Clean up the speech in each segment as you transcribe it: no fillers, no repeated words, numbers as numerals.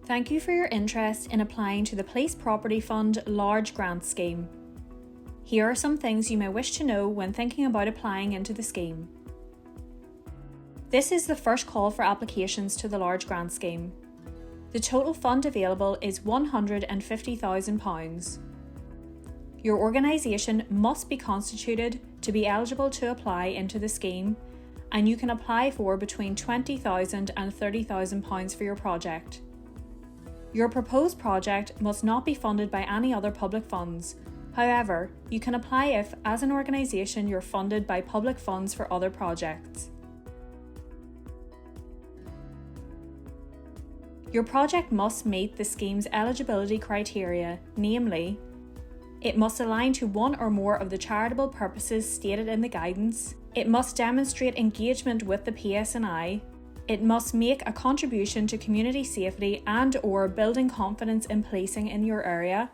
Thank you for your interest in applying to the Police Property Fund Large Grant Scheme. Here are some things you may wish to know when thinking about applying into the scheme. This is the first call for applications to the Large Grant Scheme. The total fund available is £150,000. Your organisation must be constituted to be eligible to apply into the scheme, and you can apply for between £20,000 and £30,000 for your project. Your proposed project must not be funded by any other public funds. However, you can apply if, as an organisation, you're funded by public funds for other projects. Your project must meet the scheme's eligibility criteria, namely, it must align to one or more of the charitable purposes stated in the guidance, it must demonstrate engagement with the PSNI, it must make a contribution to community safety and/or building confidence in policing in your area,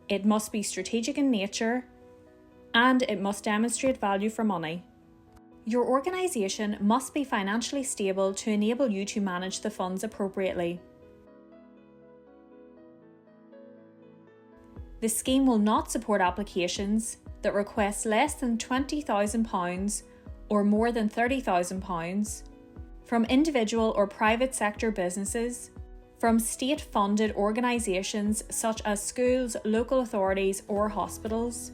it must be strategic in nature, and it must demonstrate value for money. Your organisation must be financially stable to enable you to manage the funds appropriately. The scheme will not support applications that request less than £20,000 or more than £30,000 from individual or private sector businesses, from state-funded organisations such as schools, local authorities or hospitals,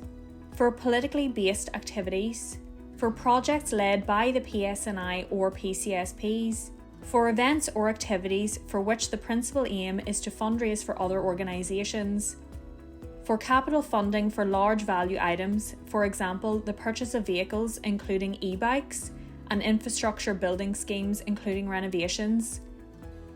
for politically based activities, for projects led by the PSNI or PCSPs, for events or activities for which the principal aim is to fundraise for other organisations, for capital funding for large value items, for example the purchase of vehicles including e-bikes, and infrastructure building schemes including renovations,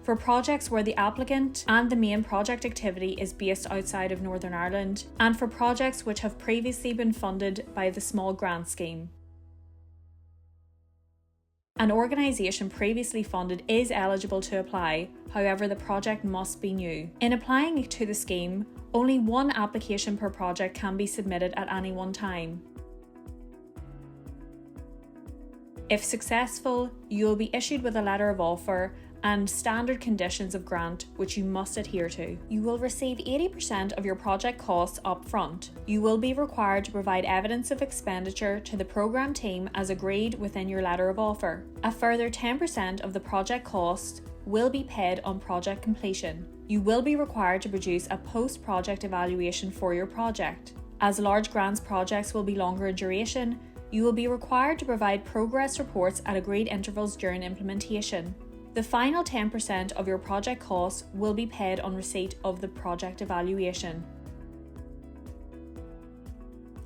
for projects where the applicant and the main project activity is based outside of Northern Ireland, and for projects which have previously been funded by the Small Grant Scheme. An organisation previously funded is eligible to apply, however the project must be new. In applying to the scheme, only one application per project can be submitted at any one time. If successful, you will be issued with a letter of offer and standard conditions of grant which you must adhere to. You will receive 80% of your project costs up front. You will be required to provide evidence of expenditure to the programme team as agreed within your letter of offer. A further 10% of the project cost will be paid on project completion. You will be required to produce a post-project evaluation for your project. As large grants projects will be longer in duration, you will be required to provide progress reports at agreed intervals during implementation. The final 10% of your project costs will be paid on receipt of the project evaluation.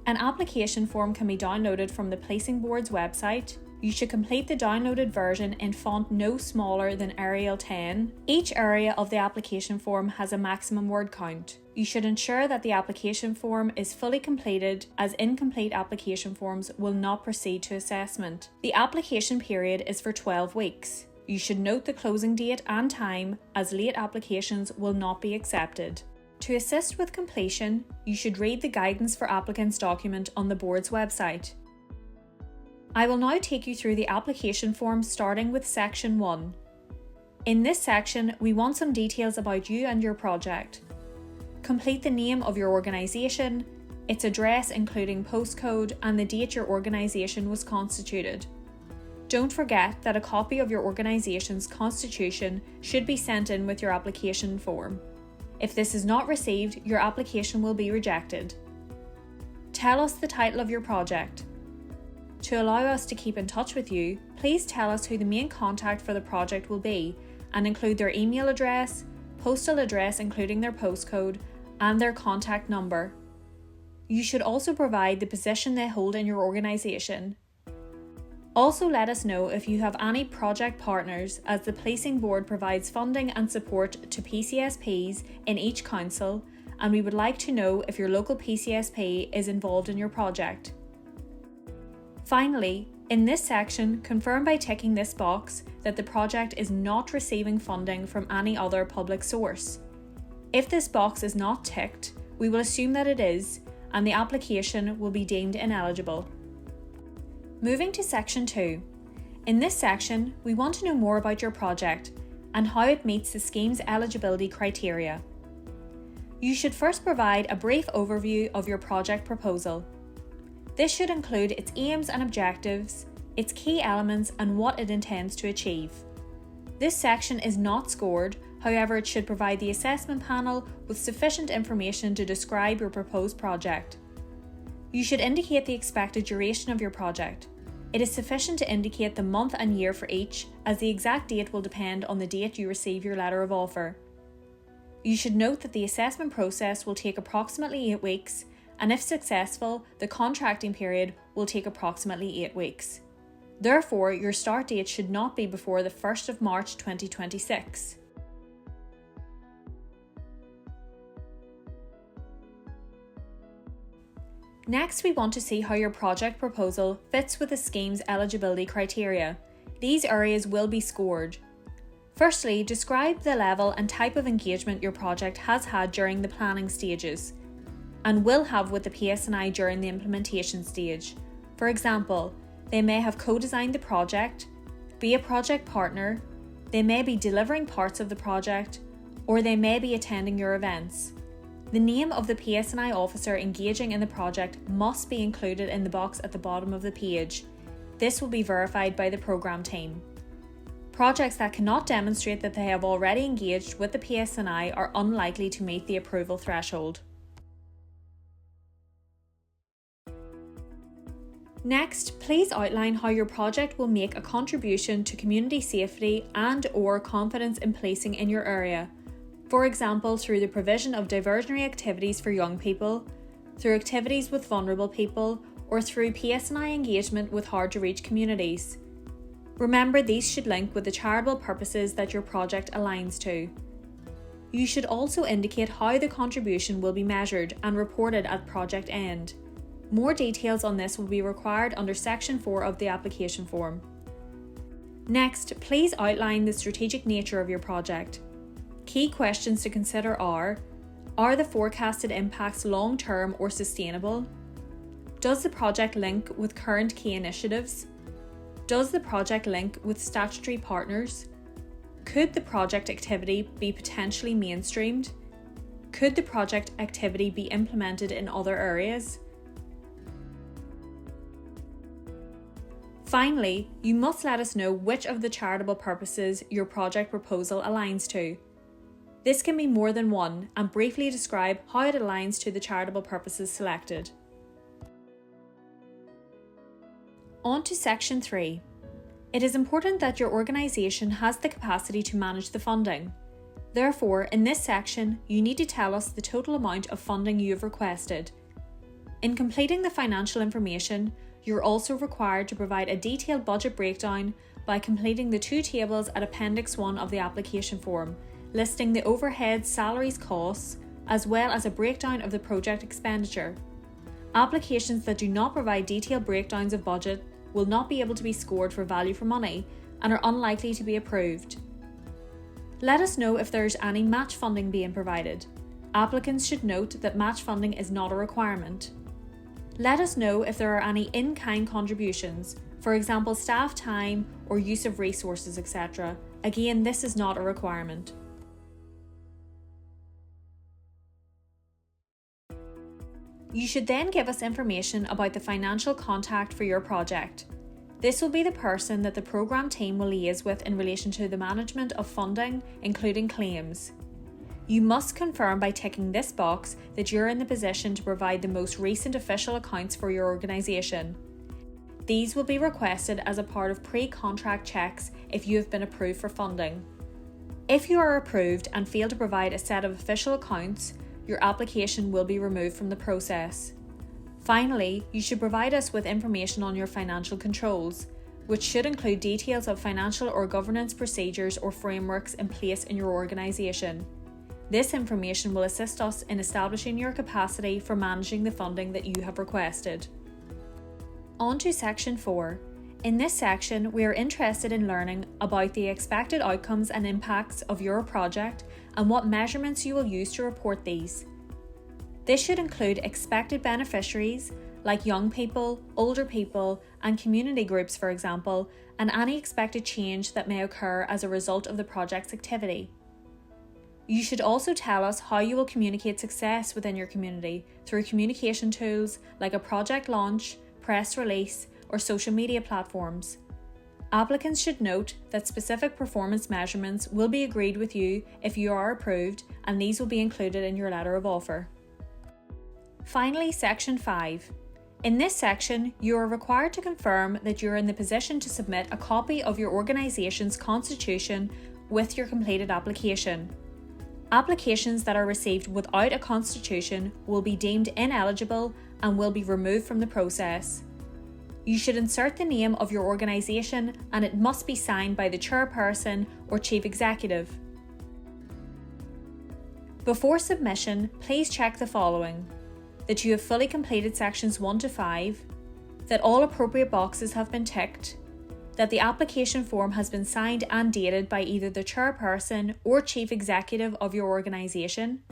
An application form can be downloaded from the Policing Board's website. You should complete the downloaded version in font no smaller than Arial 10. Each area of the application form has a maximum word count. You should ensure that the application form is fully completed, as incomplete application forms will not proceed to assessment. The application period is for 12 weeks. You should note the closing date and time, as late applications will not be accepted. To assist with completion, you should read the Guidance for Applicants document on the Board's website. I will now take you through the application form starting with Section 1. In this section, we want some details about you and your project. Complete the name of your organisation, its address including postcode, and the date your organisation was constituted. Don't forget that a copy of your organisation's constitution should be sent in with your application form. If this is not received, your application will be rejected. Tell us the title of your project. To allow us to keep in touch with you, please tell us who the main contact for the project will be and include their email address, postal address including their postcode, and their contact number. You should also provide the position they hold in your organisation. Also let us know if you have any project partners, as the Policing Board provides funding and support to PCSPs in each council, and we would like to know if your local PCSP is involved in your project. Finally, in this section, confirm by ticking this box that the project is not receiving funding from any other public source. If this box is not ticked, we will assume that it is, and the application will be deemed ineligible. Moving to Section 2. In this section, we want to know more about your project, and how it meets the scheme's eligibility criteria. You should first provide a brief overview of your project proposal. This should include its aims and objectives, its key elements, and what it intends to achieve. This section is not scored, however, it should provide the assessment panel with sufficient information to describe your proposed project. You should indicate the expected duration of your project. It is sufficient to indicate the month and year for each, as the exact date will depend on the date you receive your letter of offer. You should note that the assessment process will take approximately 8 weeks, and if successful, the contracting period will take approximately 8 weeks. Therefore, your start date should not be before the 1st of March 2026. Next, we want to see how your project proposal fits with the scheme's eligibility criteria. These areas will be scored. Firstly, describe the level and type of engagement your project has had during the planning stages and will have with the PSNI during the implementation stage. For example, they may have co-designed the project, be a project partner, they may be delivering parts of the project, or they may be attending your events. The name of the PSNI officer engaging in the project must be included in the box at the bottom of the page. This will be verified by the programme team. Projects that cannot demonstrate that they have already engaged with the PSNI are unlikely to meet the approval threshold. Next, please outline how your project will make a contribution to community safety and/or confidence in policing in your area. For example, through the provision of diversionary activities for young people, through activities with vulnerable people, or through PSNI engagement with hard-to-reach communities. Remember, these should link with the charitable purposes that your project aligns to. You should also indicate how the contribution will be measured and reported at project end. More details on this will be required under Section 4 of the application form. Next, please outline the strategic nature of your project. Key questions to consider are the forecasted impacts long-term or sustainable? Does the project link with current key initiatives? Does the project link with statutory partners? Could the project activity be potentially mainstreamed? Could the project activity be implemented in other areas? Finally, you must let us know which of the charitable purposes your project proposal aligns to. This can be more than one, and briefly describe how it aligns to the charitable purposes selected. On to Section 3. It is important that your organisation has the capacity to manage the funding. Therefore, in this section, you need to tell us the total amount of funding you have requested. In completing the financial information, you're also required to provide a detailed budget breakdown by completing the 2 tables at Appendix 1 of the application form, listing the overheads, salaries, costs, as well as a breakdown of the project expenditure. Applications that do not provide detailed breakdowns of budget will not be able to be scored for value for money and are unlikely to be approved. Let us know if there is any match funding being provided. Applicants should note that match funding is not a requirement. Let us know if there are any in-kind contributions, for example staff time or use of resources, etc. Again, this is not a requirement. You should then give us information about the financial contact for your project. This will be the person that the programme team will liaise with in relation to the management of funding, including claims. You must confirm by ticking this box that you're in the position to provide the most recent official accounts for your organisation. These will be requested as a part of pre-contract checks if you have been approved for funding. If you are approved and fail to provide a set of official accounts, your application will be removed from the process. Finally, you should provide us with information on your financial controls, which should include details of financial or governance procedures or frameworks in place in your organisation. This information will assist us in establishing your capacity for managing the funding that you have requested. On to Section 4. In this section, we are interested in learning about the expected outcomes and impacts of your project and what measurements you will use to report these. This should include expected beneficiaries, like young people, older people, and community groups, for example, and any expected change that may occur as a result of the project's activity. You should also tell us how you will communicate success within your community through communication tools like a project launch, press release, or social media platforms. Applicants should note that specific performance measurements will be agreed with you if you are approved, and these will be included in your letter of offer. Finally, Section 5. In this section, you are required to confirm that you are in the position to submit a copy of your organisation's constitution with your completed application. Applications that are received without a constitution will be deemed ineligible and will be removed from the process. You should insert the name of your organisation, and it must be signed by the chairperson or chief executive. Before submission, please check the following: that you have fully completed sections 1 to 5, that all appropriate boxes have been ticked, that the application form has been signed and dated by either the chairperson or chief executive of your organisation,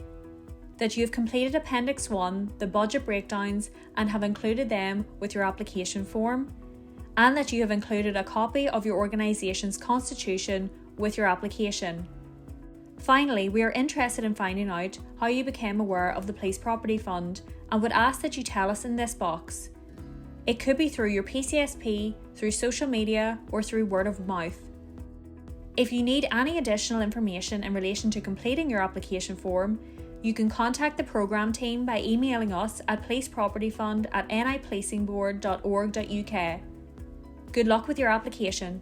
that you have completed Appendix 1, the budget breakdowns, and have included them with your application form, and that you have included a copy of your organisation's constitution with your application. Finally, we are interested in finding out how you became aware of the Police Property Fund and would ask that you tell us in this box. It could be through your PCSP, through social media, or through word of mouth. If you need any additional information in relation to completing your application form, you can contact the programme team by emailing us at policepropertyfund@nipolicingboard.org.uk. Good luck with your application.